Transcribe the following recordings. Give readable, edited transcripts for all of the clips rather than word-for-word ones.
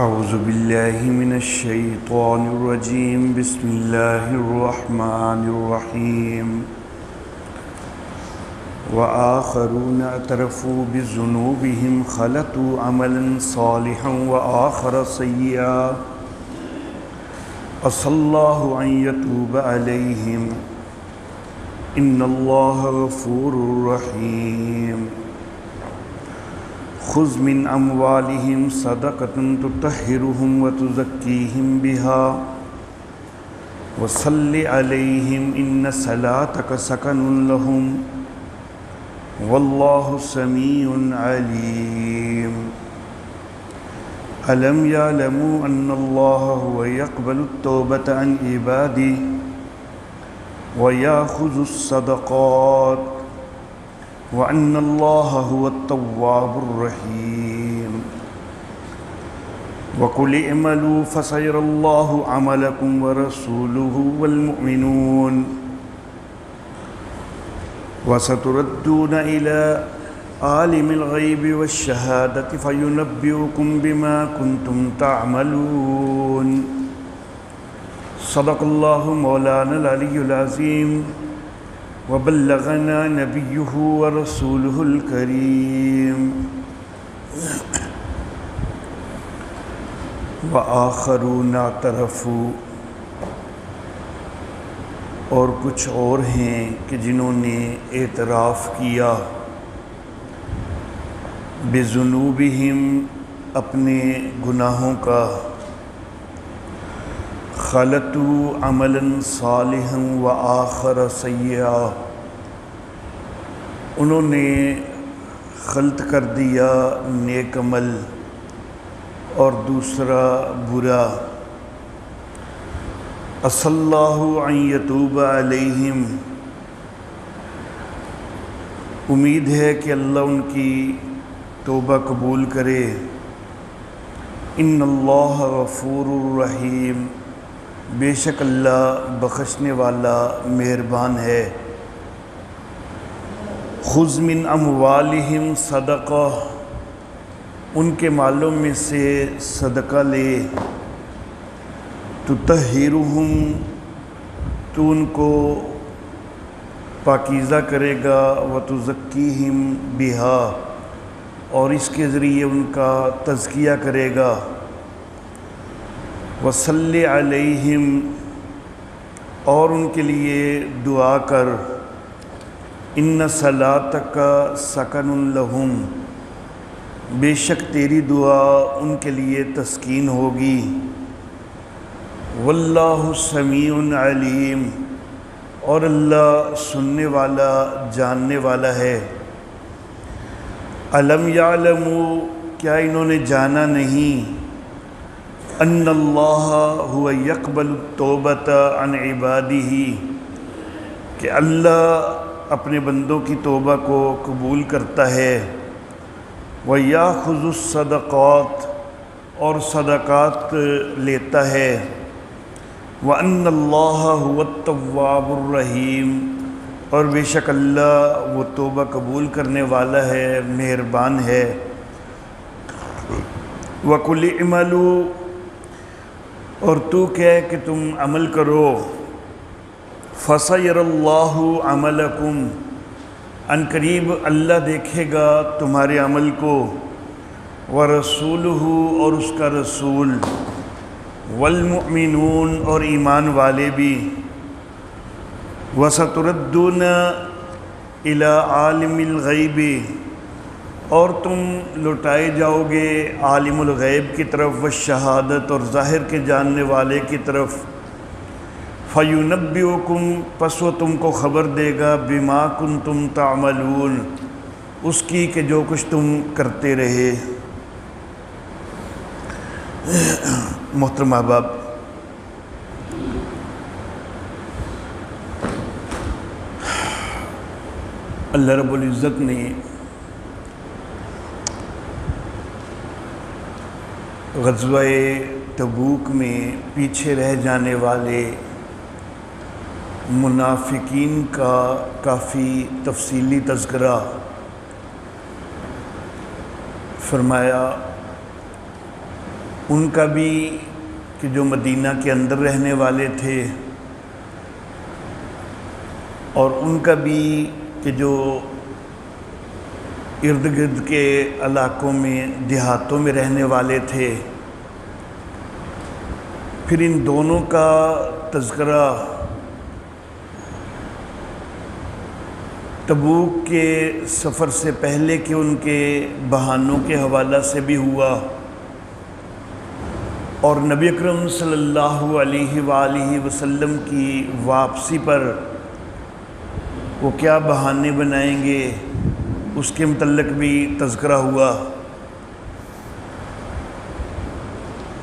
اعوذ باللہ من الشیطان الرجیم بسم اللہ الرحمن الرحیم وآخرون اعترفوا بذنوبهم خلطوا عملا صالحا وآخر سیئا عسى اللہ ان یتوب علیہم ان اللہ غفور رحیم خذ من اموالهم صدقة تطهرهم وتزكيهم بها وصل عليهم ان صلاتك سكن لهم والله سميع عليم ألم يعلموا ان الله هو يقبل التوبة عن عباده ويأخذ الصدقات وَأَنَّ اللَّهَ هُوَ التَّوَّابُ الرَّحِيمُ وَقُلِ اعْمَلُوا فَسَيَرَى اللَّهُ عَمَلَكُمْ وَرَسُولُهُ وَالْمُؤْمِنُونَ وَسَتُرَدُّونَ إِلَى عَالِمِ الْغَيْبِ وَالشَّهَادَةِ فَيُنَبِّئُكُم بِمَا كُنتُمْ تَعْمَلُونَ صدق اللہ مولانا العلی العظیم وبلغنا نبیہ ورسولہ الکریم وآخرون اعترفوا، اور کچھ اور ہیں کہ جنہوں نے اعتراف کیا بذنوبہم، اپنے گناہوں کا، خلطوا عملا صالحا وآخر سیئا، انہوں نے خلط کر دیا نیک عمل اور دوسرا برا، عسى اللہ ان یتوب علیہم، امید ہے کہ اللہ ان کی توبہ قبول کرے، ان اللہ غفور الرحیم، بے شک اللہ بخشنے والا مہربان ہے۔ خذ من اموالہم صدقہ، ان کے مالوں میں سے صدقہ لے، تطہرہم، تو ان کو پاکیزہ کرے گا، وتزکیہم بہا، اور اس کے ذریعے ان کا تزکیہ کرے گا، وصل علیہم، اور ان کے لیے دعا کر، ان صلاتک سکن لہم، بے شک تیری دعا ان کے لیے تسکین ہوگی، واللہ سمیع علیم، اور اللہ سننے والا جاننے والا ہے۔ الم یعلموا، کیا انہوں نے جانا نہیں، ان اللہ هو یقبل التوبۃ عن عبادہ، کہ اللہ اپنے بندوں کی توبہ کو قبول کرتا ہے، وَيَأْخُذُ الصَّدَقَاتِ، اور صدقات لیتا ہے، وَأَنَّ اللَّهَ هُوَ التَّوَّابُ الرَّحِيمُ، اور بے شک اللہ وہ توبہ قبول کرنے والا ہے، مہربان ہے۔ وَقُلِ اعْمَلُوا، اور تو کہے کہ تم عمل کرو، فَسَيَرَى اللَّهُ عَمَلَكُمْ، ان قریب اللہ دیکھے گا تمہارے عمل کو، وَرَسُولُهُ، اور اس کا رسول، وَالْمُؤْمِنُونَ، اور ایمان والے بھی، وَسَتُرَدُّونَ إِلَى عَالِمِ الْغَيْبِ، اور تم لوٹائے جاؤ گے عالم الغیب کی طرف، والشہادت، اور ظاہر کے جاننے والے کی طرف، فَيُنَبِّئُكُم، پس وہ تم کو خبر دے گا، بِمَا كُنتُمْ تَعْمَلُونَ، اس کی کہ جو کچھ تم کرتے رہے۔ محترم احباب، اللہ رب العزت نے غزوہ تبوک میں پیچھے رہ جانے والے منافقین کا کافی تفصیلی تذکرہ فرمایا ان کا بھی کہ جو مدینہ کے اندر رہنے والے تھے، اور ان کا بھی کہ جو ارد گرد کے علاقوں میں دیہاتوں میں رہنے والے تھے، پھر ان دونوں کا تذکرہ تبوک کے سفر سے پہلے کے ان کے بہانوں کے حوالہ سے بھی ہوا، اور نبی اکرم صلی اللہ علیہ وآلہ وسلم کی واپسی پر وہ کیا بہانے بنائیں گے اس کے متعلق بھی تذکرہ ہوا۔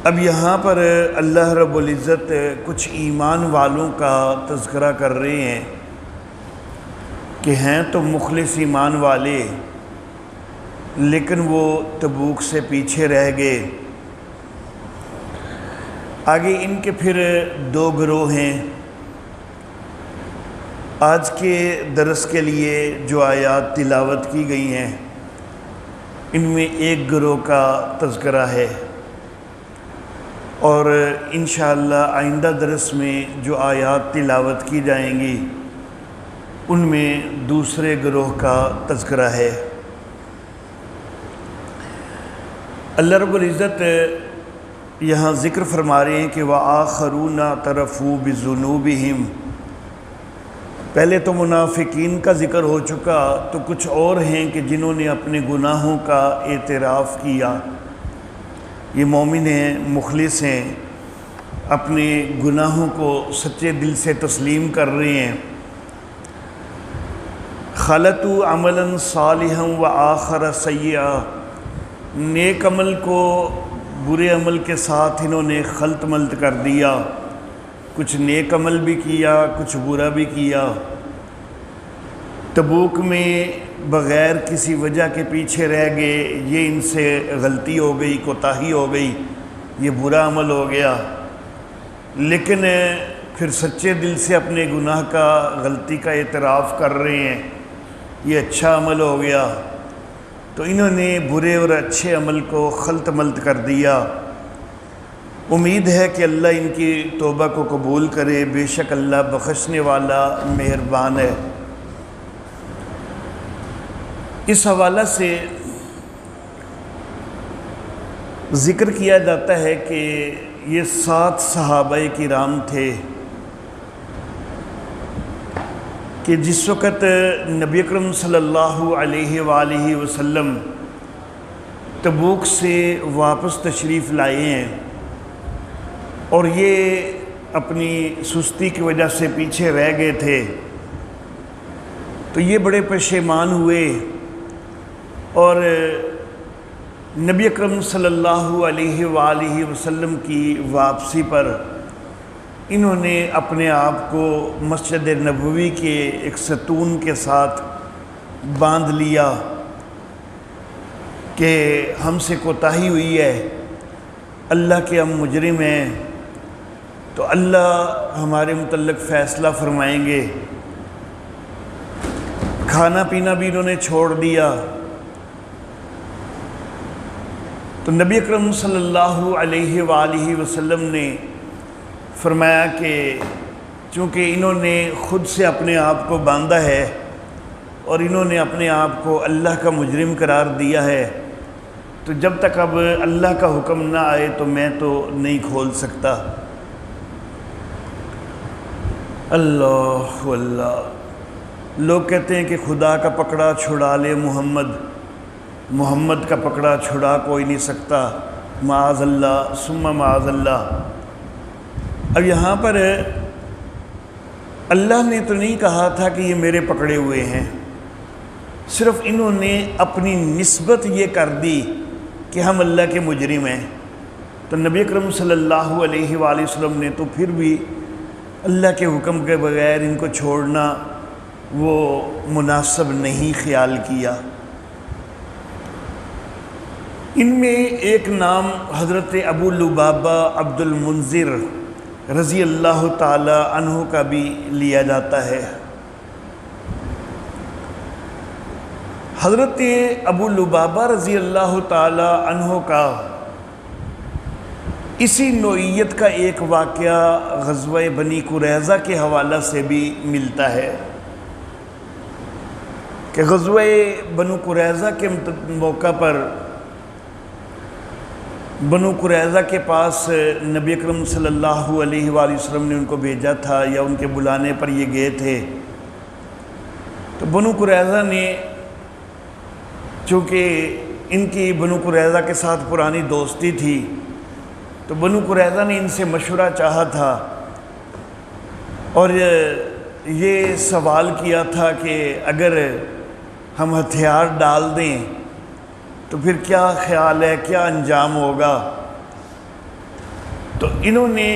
اب یہاں پر اللہ رب العزت کچھ ایمان والوں کا تذکرہ کر رہے ہیں کہ ہیں تو مخلص ایمان والے، لیکن وہ تبوک سے پیچھے رہ گئے۔ آگے ان کے پھر دو گروہ ہیں۔ آج کے درس کے لیے جو آیات تلاوت کی گئی ہیں، ان میں ایک گروہ کا تذکرہ ہے، اور انشاءاللہ آئندہ درس میں جو آیات تلاوت کی جائیں گی ان میں دوسرے گروہ کا تذکرہ ہے۔ اللہ رب العزت یہاں ذکر فرما رہے ہیں کہ وَآخَرُونَ اعْتَرَفُوا بِذُنُوبِهِمْ۔ پہلے تو منافقین کا ذکر ہو چکا، تو کچھ اور ہیں کہ جنہوں نے اپنے گناہوں کا اعتراف کیا۔ یہ مومن ہیں، مخلص ہیں، اپنے گناہوں کو سچے دل سے تسلیم کر رہے ہیں۔ خَلَطُوا عَمَلًا صَالِحًا وَآخَرَ سَيِّئًا، نیک عمل کو برے عمل کے ساتھ انہوں نے خلط ملط کر دیا، کچھ نیک عمل بھی کیا، کچھ برا بھی کیا۔ تبوک میں بغیر کسی وجہ کے پیچھے رہ گئے، یہ ان سے غلطی ہو گئی، کوتاہی ہو گئی، یہ برا عمل ہو گیا، لیکن پھر سچے دل سے اپنے گناہ کا، غلطی کا اعتراف کر رہے ہیں، یہ اچھا عمل ہو گیا۔ تو انہوں نے برے اور اچھے عمل کو خلط ملط کر دیا۔ امید ہے کہ اللہ ان کی توبہ کو قبول کرے، بے شک اللہ بخشنے والا مہربان ہے۔ اس حوالہ سے ذکر کیا جاتا ہے کہ یہ 7 صحابہ کرام تھے کہ جس وقت نبی اکرم صلی اللہ علیہ وآلہ وسلم تبوک سے واپس تشریف لائے ہیں، اور یہ اپنی سستی کی وجہ سے پیچھے رہ گئے تھے، تو یہ بڑے پشیمان ہوئے، اور نبی اکرم صلی اللہ علیہ وآلہ وسلم کی واپسی پر انہوں نے اپنے آپ کو مسجد نبوی کے ایک ستون کے ساتھ باندھ لیا کہ ہم سے کوتاہی ہوئی ہے، اللہ کے ہم مجرم ہیں، تو اللہ ہمارے متعلق فیصلہ فرمائیں گے۔ کھانا پینا بھی انہوں نے چھوڑ دیا۔ تو نبی اکرم صلی اللہ علیہ وآلہ وسلم نے فرمایا کہ چونکہ انہوں نے خود سے اپنے آپ کو باندھا ہے اور انہوں نے اپنے آپ کو اللہ کا مجرم قرار دیا ہے، تو جب تک اب اللہ کا حکم نہ آئے تو میں تو نہیں کھول سکتا۔ اللہ اللہ، لوگ کہتے ہیں کہ خدا کا پکڑا چھڑا لے محمد، محمد کا پکڑا چھڑا کوئی نہیں سکتا، معاذ اللہ ثم معاذ اللہ۔ اب یہاں پر اللہ نے تو نہیں کہا تھا کہ یہ میرے پکڑے ہوئے ہیں، صرف انہوں نے اپنی نسبت یہ کر دی کہ ہم اللہ کے مجرم ہیں۔ تو نبی اکرم صلی اللہ علیہ وآلہ وسلم نے تو پھر بھی اللہ کے حکم کے بغیر ان کو چھوڑنا وہ مناسب نہیں خیال کیا۔ ان میں ایک نام حضرت ابو لبابہ عبد المنذر رضی اللہ تعالی عنہ کا بھی لیا جاتا ہے۔ حضرت ابو لبابہ رضی اللہ تعالی عنہ کا اسی نوعیت کا ایک واقعہ غزوہ بنی قریظہ کے حوالہ سے بھی ملتا ہے کہ غزوہ بنو قریظہ کے موقع پر بنو قریظہ کے پاس نبی اکرم صلی اللہ علیہ وآلہ وسلم نے ان کو بھیجا تھا، یا ان کے بلانے پر یہ گئے تھے۔ تو بنو قریظہ نے، چونکہ ان کی بنو قریظہ کے ساتھ پرانی دوستی تھی، تو بنو قریظہ نے ان سے مشورہ چاہا تھا اور یہ سوال کیا تھا کہ اگر ہم ہتھیار ڈال دیں تو پھر کیا خیال ہے، کیا انجام ہوگا؟ تو انہوں نے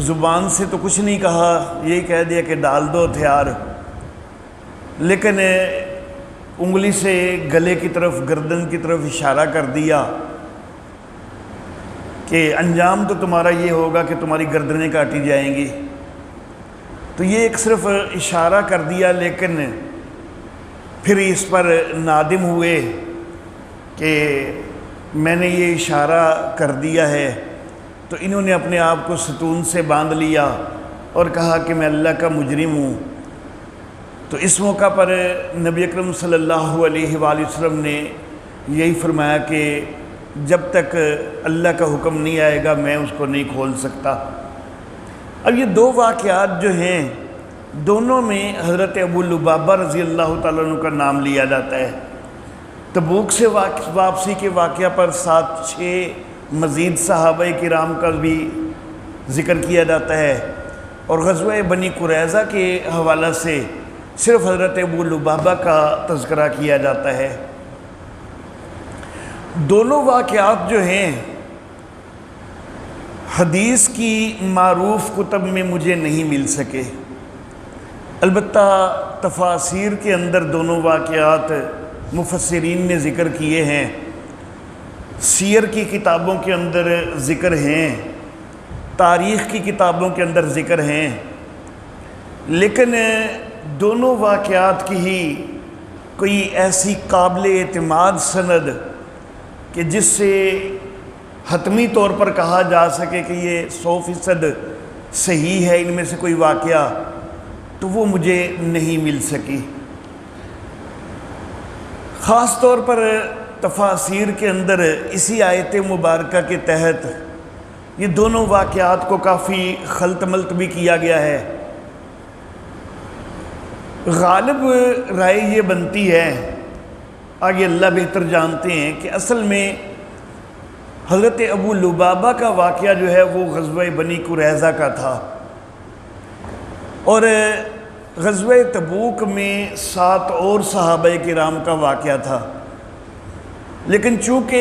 زبان سے تو کچھ نہیں کہا، یہی کہہ دیا کہ ڈال دو ہتھیار، لیکن انگلی سے گلے کی طرف، گردن کی طرف اشارہ کر دیا کہ انجام تو تمہارا یہ ہوگا کہ تمہاری گردنیں کاٹی جائیں گی۔ تو یہ ایک صرف اشارہ کر دیا، لیکن پھر اس پر نادم ہوئے کہ میں نے یہ اشارہ کر دیا ہے۔ تو انہوں نے اپنے آپ کو ستون سے باندھ لیا اور کہا کہ میں اللہ کا مجرم ہوں۔ تو اس موقع پر نبی اکرم صلی اللہ علیہ وآلہ وسلم نے یہی فرمایا کہ جب تک اللہ کا حکم نہیں آئے گا میں اس کو نہیں کھول سکتا۔ اب یہ دو واقعات جو ہیں، دونوں میں حضرت ابو لبابہ رضی اللہ تعالیٰ عنہ کا نام لیا جاتا ہے۔ تبوک سے واپسی کے واقعہ پر 7-6 مزید صحابہ کرام کا بھی ذکر کیا جاتا ہے، اور غزوہ بنی قریظہ کے حوالہ سے صرف حضرت ابو لبابہ کا تذکرہ کیا جاتا ہے۔ دونوں واقعات جو ہیں حدیث کی معروف کتب میں مجھے نہیں مل سکے، البتہ تفاسیر کے اندر دونوں واقعات مفسرین نے ذکر کیے ہیں، سیر کی کتابوں کے اندر ذکر ہیں، تاریخ کی کتابوں کے اندر ذکر ہیں، لیکن دونوں واقعات کی ہی کوئی ایسی قابل اعتماد سند کہ جس سے حتمی طور پر کہا جا سکے کہ یہ 100% صحیح ہے ان میں سے کوئی واقعہ، تو وہ مجھے نہیں مل سکی۔ خاص طور پر تفاسیر کے اندر اسی آیت مبارکہ کے تحت یہ دونوں واقعات کو کافی خلط ملط بھی کیا گیا ہے۔ غالب رائے یہ بنتی ہے، آگے اللہ بہتر جانتے ہیں، کہ اصل میں حضرت ابو لبابہ کا واقعہ جو ہے وہ غزوہ بنی قریظہ کا تھا، اور غزوہ تبوک میں 7 اور صحابہ کرام کا واقعہ تھا، لیکن چونکہ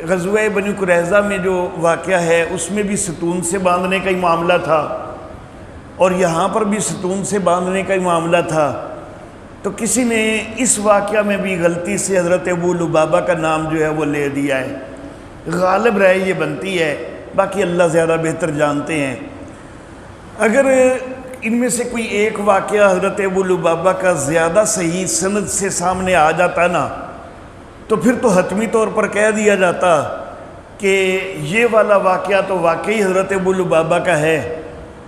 غزوہ بنی قریظہ میں جو واقعہ ہے اس میں بھی ستون سے باندھنے کا ہی معاملہ تھا، اور یہاں پر بھی ستون سے باندھنے کا ہی معاملہ تھا، تو کسی نے اس واقعہ میں بھی غلطی سے حضرت ابو لبابہ کا نام جو ہے وہ لے دیا ہے۔ غالب رائے یہ بنتی ہے، باقی اللہ زیادہ بہتر جانتے ہیں۔ اگر ان میں سے کوئی ایک واقعہ حضرت ابو لبابہ کا زیادہ صحیح سند سے سامنے آ جاتا نا، تو پھر تو حتمی طور پر کہہ دیا جاتا کہ یہ والا واقعہ تو واقعی حضرت ابو لبابہ کا ہے،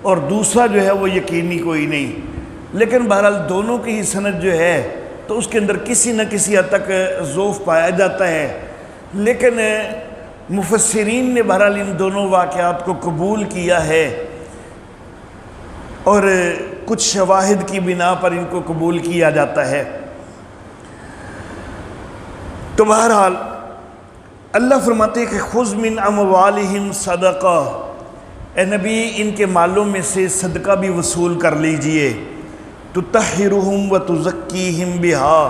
اور دوسرا جو ہے وہ یقینی کوئی نہیں۔ لیکن بہرحال دونوں کی ہی سند جو ہے تو اس کے اندر کسی نہ کسی حد تک ضعف پایا جاتا ہے، لیکن مفسرین نے بہرحال ان دونوں واقعات کو قبول کیا ہے، اور کچھ شواہد کی بنا پر ان کو قبول کیا جاتا ہے۔ تو بہرحال اللہ فرماتے ہیں کہ خذ من اموالہم صدقہ، اے نبی ان کے مالوں میں سے صدقہ بھی وصول کر لیجئے، تطہرہم وتزکیہم بہا،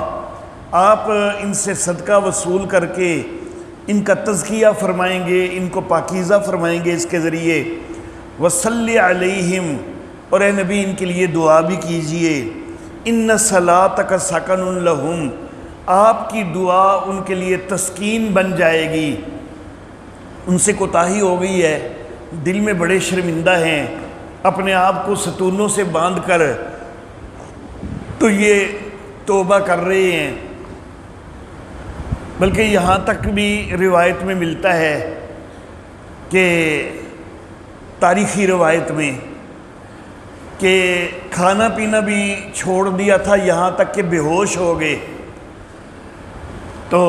آپ ان سے صدقہ وصول کر کے ان کا تزکیہ فرمائیں گے، ان کو پاکیزہ فرمائیں گے اس کے ذریعے، وصلی علیہم، اور اے نبی ان کے لیے دعا بھی کیجئے، ان صلاتک سکن لہم، آپ کی دعا ان کے لیے تسکین بن جائے گی۔ ان سے کوتاہی ہو گئی ہے، دل میں بڑے شرمندہ ہیں، اپنے آپ کو ستونوں سے باندھ کر تو یہ توبہ کر رہے ہیں، بلکہ یہاں تک بھی روایت میں ملتا ہے کہ تاریخی روایت میں کہ کھانا پینا بھی چھوڑ دیا تھا، یہاں تک کہ بے ہوش ہو گئے، تو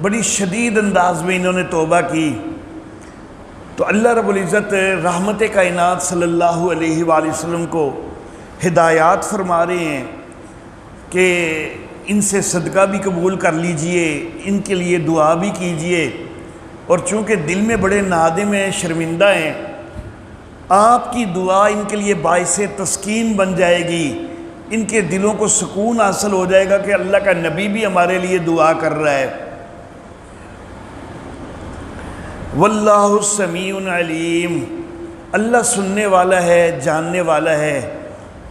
بڑی شدید انداز میں انہوں نے توبہ کی۔ تو اللہ رب العزت رحمت کائنات صلی اللہ علیہ وآلہ وسلم کو ہدایات فرما رہے ہیں کہ ان سے صدقہ بھی قبول کر لیجئے، ان کے لیے دعا بھی کیجئے، اور چونکہ دل میں بڑے نادم ہیں، شرمندہ ہیں، آپ کی دعا ان کے لیے باعث تسکین بن جائے گی، ان کے دلوں کو سکون حاصل ہو جائے گا کہ اللہ کا نبی بھی ہمارے لیے دعا کر رہا ہے۔ واللہ السمیع علیم، اللہ سننے والا ہے، جاننے والا ہے۔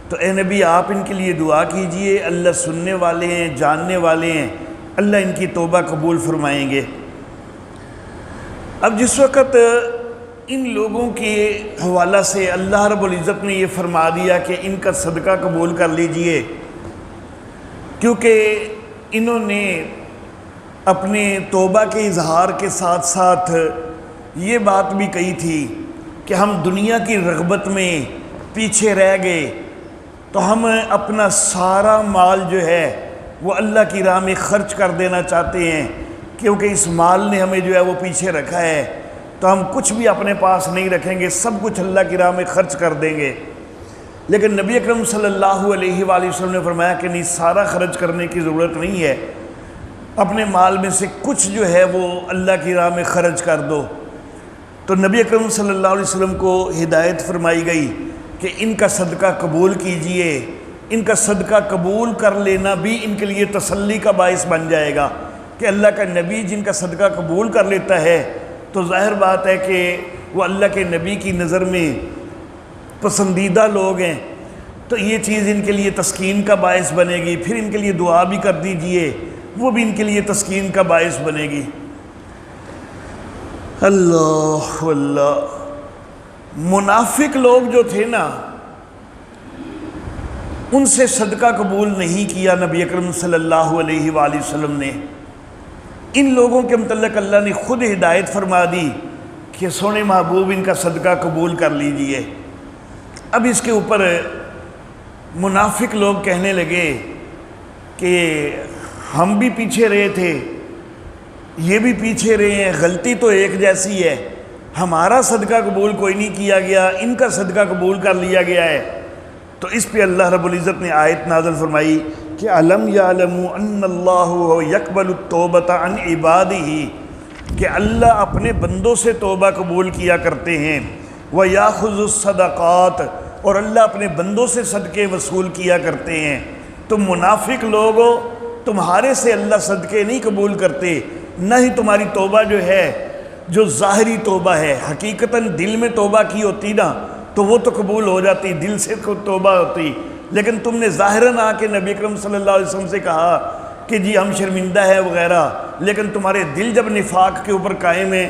تو اے نبی آپ ان کے لیے دعا کیجئے، اللہ سننے والے ہیں، جاننے والے ہیں، اللہ ان کی توبہ قبول فرمائیں گے۔ اب جس وقت ان لوگوں کے حوالہ سے اللہ رب العزت نے یہ فرما دیا کہ ان کا صدقہ قبول کر لیجئے، کیونکہ انہوں نے اپنے توبہ کے اظہار کے ساتھ ساتھ یہ بات بھی کہی تھی کہ ہم دنیا کی رغبت میں پیچھے رہ گئے، تو ہم اپنا سارا مال جو ہے وہ اللہ کی راہ میں خرچ کر دینا چاہتے ہیں، کیونکہ اس مال نے ہمیں جو ہے وہ پیچھے رکھا ہے، تو ہم کچھ بھی اپنے پاس نہیں رکھیں گے، سب کچھ اللہ کی راہ میں خرچ کر دیں گے۔ لیکن نبی اکرم صلی اللہ علیہ وآلہ وسلم نے فرمایا کہ نہیں، سارا خرچ کرنے کی ضرورت نہیں ہے، اپنے مال میں سے کچھ جو ہے وہ اللہ کی راہ میں خرچ کر دو۔ تو نبی اکرم صلی اللہ علیہ وسلم کو ہدایت فرمائی گئی کہ ان کا صدقہ قبول کیجئے، ان کا صدقہ قبول کر لینا بھی ان کے لیے تسلی کا باعث بن جائے گا کہ اللہ کا نبی جن کا صدقہ قبول کر لیتا ہے تو ظاہر بات ہے کہ وہ اللہ کے نبی کی نظر میں پسندیدہ لوگ ہیں، تو یہ چیز ان کے لیے تسکین کا باعث بنے گی۔ پھر ان کے لیے دعا بھی کر دیجئے، وہ بھی ان کے لیے تسکین کا باعث بنے گی۔ اللہ اللہ، منافق لوگ جو تھے نا، ان سے صدقہ قبول نہیں کیا نبی اکرم صلی اللہ علیہ وآلہ وسلم نے۔ ان لوگوں کے متعلق اللہ نے خود ہدایت فرما دی کہ سونے محبوب ان کا صدقہ قبول کر لیجئے۔ اب اس کے اوپر منافق لوگ کہنے لگے کہ ہم بھی پیچھے رہے تھے، یہ بھی پیچھے رہے ہیں، غلطی تو ایک جیسی ہے، ہمارا صدقہ قبول کوئی نہیں کیا گیا، ان کا صدقہ قبول کر لیا گیا ہے۔ تو اس پہ اللہ رب العزت نے آیت نازل فرمائی کہ الم یعلموا ان اللہ یقبل التوبۃ عن عبادہ، کہ اللہ اپنے بندوں سے توبہ قبول کیا کرتے ہیں، ویاخذ الصدقات، اور اللہ اپنے بندوں سے صدقے وصول کیا کرتے ہیں۔ تم منافق لوگو، تمہارے سے اللہ صدقے نہیں قبول کرتے، نہ ہی تمہاری توبہ جو ہے، جو ظاہری توبہ ہے، حقیقتاً دل میں توبہ کی ہوتی نا تو وہ تو قبول ہو جاتی، دل سے توبہ ہوتی، لیکن تم نے ظاہراً آ کے نبی اکرم صلی اللہ علیہ وسلم سے کہا کہ جی ہم شرمندہ ہے وغیرہ، لیکن تمہارے دل جب نفاق کے اوپر قائم ہے،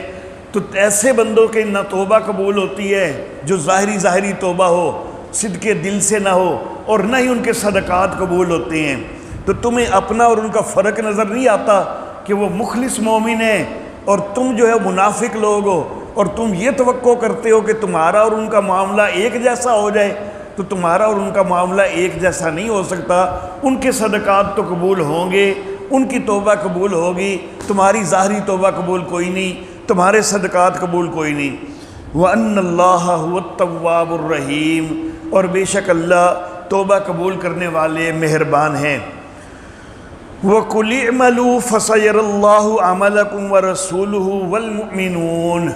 تو ایسے بندوں کے نہ توبہ قبول ہوتی ہے جو ظاہری توبہ ہو، صدق دل سے نہ ہو، اور نہ ہی ان کے صدقات قبول ہوتے ہیں۔ تو تمہیں اپنا اور ان کا فرق نظر نہیں آتا کہ وہ مخلص مومن ہیں اور تم جو ہے منافق لوگ ہو، اور تم یہ توقع کرتے ہو کہ تمہارا اور ان کا معاملہ ایک جیسا ہو جائے، تو تمہارا اور ان کا معاملہ ایک جیسا نہیں ہو سکتا۔ ان کے صدقات تو قبول ہوں گے، ان کی توبہ قبول ہوگی، تمہاری ظاہری توبہ قبول کوئی نہیں، تمہارے صدقات قبول کوئی نہیں۔ وَأَنَّ اللَّهَ هُوَ التَّوَّابُ الرَّحِيمُ، اور بے شک اللہ توبہ قبول کرنے والے مہربان ہیں۔ وَقُلِ اعْمَلُوا فَسَيَرَى اللَّهُ عَمَلَكُمْ وَرَسُولُهُ وَالْمُؤْمِنُونَ،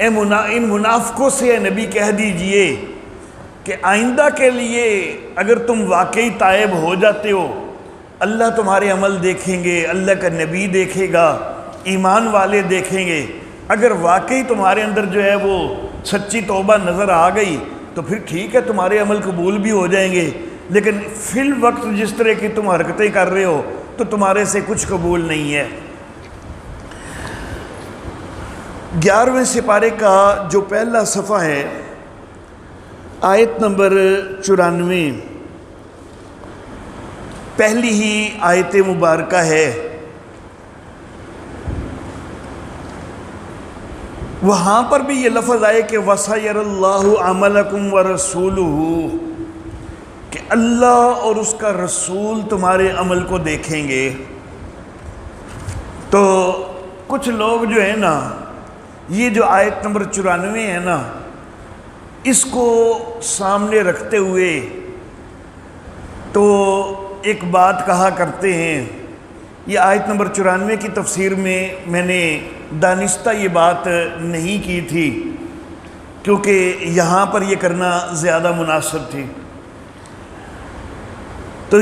ان منافقوں سے اے نبی کہہ دیجئے کہ آئندہ کے لیے اگر تم واقعی تائب ہو جاتے ہو، اللہ تمہارے عمل دیکھیں گے، اللہ کا نبی دیکھے گا، ایمان والے دیکھیں گے۔ اگر واقعی تمہارے اندر جو ہے وہ سچی توبہ نظر آ گئی تو پھر ٹھیک ہے، تمہارے عمل قبول بھی ہو جائیں گے، لیکن فی الوقت جس طرح کی تم حرکتیں کر رہے ہو تو تمہارے سے کچھ قبول نہیں ہے۔ 11ویں سپارے کا جو پہلا صفحہ ہے، آیت نمبر 94، پہلی ہی آیت مبارکہ ہے۔ وہاں پر بھی یہ لفظ آئے کہ وَسَيَرَ اللَّهُ عَمَلَكُمْ وَرَسُولُهُ، کہ اللہ اور اس کا رسول تمہارے عمل کو دیکھیں گے۔ تو کچھ لوگ جو ہے نا، یہ جو آیت نمبر 94 ہے نا، اس کو سامنے رکھتے ہوئے تو ایک بات کہا کرتے ہیں۔ یہ آیت نمبر 94 کی تفسیر میں نے دانستہ یہ بات نہیں کی تھی، کیونکہ یہاں پر یہ کرنا زیادہ مناسب تھی۔ تو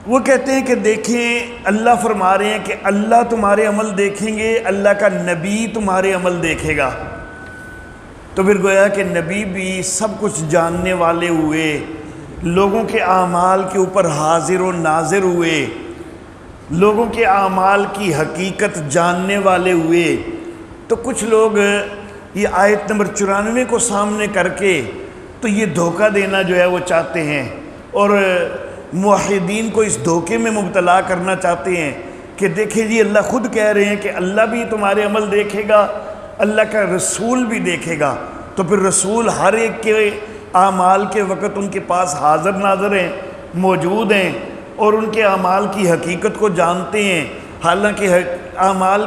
وہ کہتے ہیں کہ دیکھیں، اللہ فرما رہے ہیں کہ اللہ تمہارے عمل دیکھیں گے، اللہ کا نبی تمہارے عمل دیکھے گا۔ تو پھر گویا کہ نبی بھی سب کچھ جاننے والے ہوئے، لوگوں کے اعمال کے اوپر حاضر و ناظر ہوئے، لوگوں کے اعمال کی حقیقت جاننے والے ہوئے۔ تو کچھ لوگ یہ آیت نمبر 94 کو سامنے کر کے تو یہ دھوکہ دینا جو ہے وہ چاہتے ہیں، اور موحدین کو اس دھوکے میں مبتلا کرنا چاہتے ہیں کہ دیکھیں جی، اللہ خود کہہ رہے ہیں کہ اللہ بھی تمہارے عمل دیکھے گا، اللہ کا رسول بھی دیکھے گا۔ تو پھر رسول ہر ایک کے اعمال کے وقت ان کے پاس حاضر ناظر ہیں، موجود ہیں، اور ان کے اعمال کی حقیقت کو جانتے ہیں۔ حالانکہ اعمال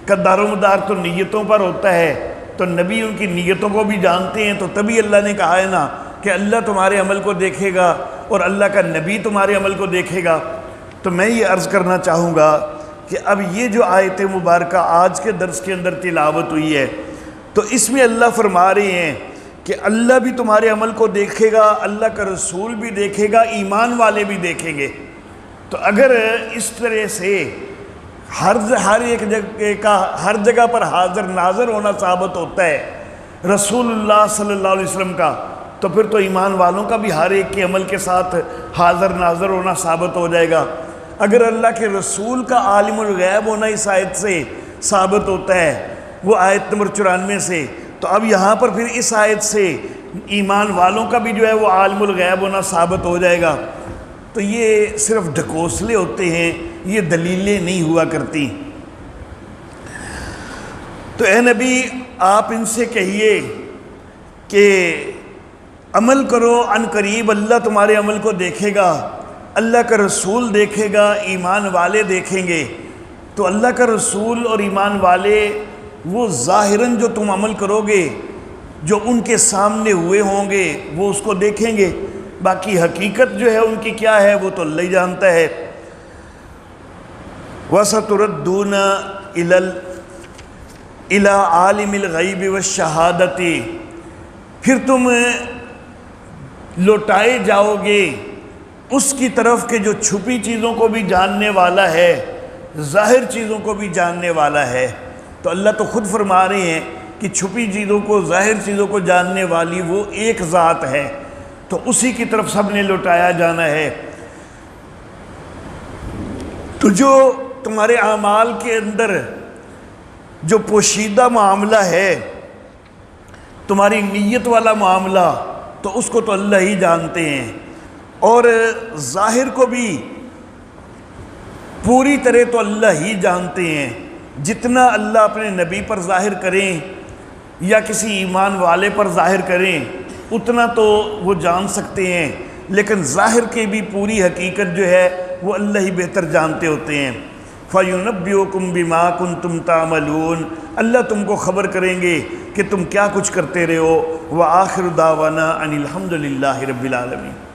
کا دار و مدار تو نیتوں پر ہوتا ہے، تو نبی ان کی نیتوں کو بھی جانتے ہیں۔ تو تبھی اللہ نے کہا ہے نا کہ اللہ تمہارے عمل کو دیکھے گا اور اللہ کا نبی تمہارے عمل کو دیکھے گا۔ تو میں یہ عرض کرنا چاہوں گا کہ اب یہ جو آیت مبارکہ آج کے درس کے اندر تلاوت ہوئی ہے، تو اس میں اللہ فرما رہے ہیں کہ اللہ بھی تمہارے عمل کو دیکھے گا، اللہ کا رسول بھی دیکھے گا، ایمان والے بھی دیکھیں گے۔ تو اگر اس طرح سے ہر ایک جگہ کا ہر جگہ پر حاضر ناظر ہونا ثابت ہوتا ہے رسول اللہ صلی اللہ علیہ وسلم کا، تو پھر تو ایمان والوں کا بھی ہر ایک کے عمل کے ساتھ حاضر ناظر ہونا ثابت ہو جائے گا۔ اگر اللہ کے رسول کا عالم الغیب ہونا اس آیت سے ثابت ہوتا ہے، وہ آیت نمبر 94 سے، تو اب یہاں پر پھر اس آیت سے ایمان والوں کا بھی جو ہے وہ عالم الغیب ہونا ثابت ہو جائے گا۔ تو یہ صرف ڈھکوسلے ہوتے ہیں، یہ دلیلیں نہیں ہوا کرتی۔ تو اے نبی، آپ ان سے کہیے کہ عمل کرو، عن قریب اللہ تمہارے عمل کو دیکھے گا، اللہ کا رسول دیکھے گا، ایمان والے دیکھیں گے۔ تو اللہ کا رسول اور ایمان والے وہ ظاہراً جو تم عمل کرو گے، جو ان کے سامنے ہوئے ہوں گے، وہ اس کو دیکھیں گے۔ باقی حقیقت جو ہے ان کی کیا ہے وہ تو اللہ ہی جانتا ہے۔ وَسَتُرَدُّونَ إِلَىٰ عَالِمِ الْغَيْبِ وَالشَّهَادَةِ، پھر تم لوٹائے جاؤ گے اس کی طرف کہ جو چھپی چیزوں کو بھی جاننے والا ہے، ظاہر چیزوں کو بھی جاننے والا ہے۔ تو اللہ تو خود فرما رہے ہیں کہ چھپی چیزوں کو، ظاہر چیزوں کو جاننے والی وہ ایک ذات ہے، تو اسی کی طرف سب نے لوٹایا جانا ہے۔ تو جو تمہارے اعمال کے اندر جو پوشیدہ معاملہ ہے، تمہاری نیت والا معاملہ، تو اس کو تو اللہ ہی جانتے ہیں، اور ظاہر کو بھی پوری طرح تو اللہ ہی جانتے ہیں۔ جتنا اللہ اپنے نبی پر ظاہر کریں یا کسی ایمان والے پر ظاہر کریں، اتنا تو وہ جان سکتے ہیں، لیکن ظاہر کی بھی پوری حقیقت جو ہے وہ اللہ ہی بہتر جانتے ہوتے ہیں۔ فَيُنَبِّئُكُم بِمَا كُنتُمْ تَعْمَلُونَ، اللہ تم کو خبر کریں گے کہ تم کیا کچھ کرتے رہے ہو۔ وَآخِرُ دَعْوَانَا أَنِ الْحَمْدُ لِلَّهِ رَبِّ الْعَالَمِينَ۔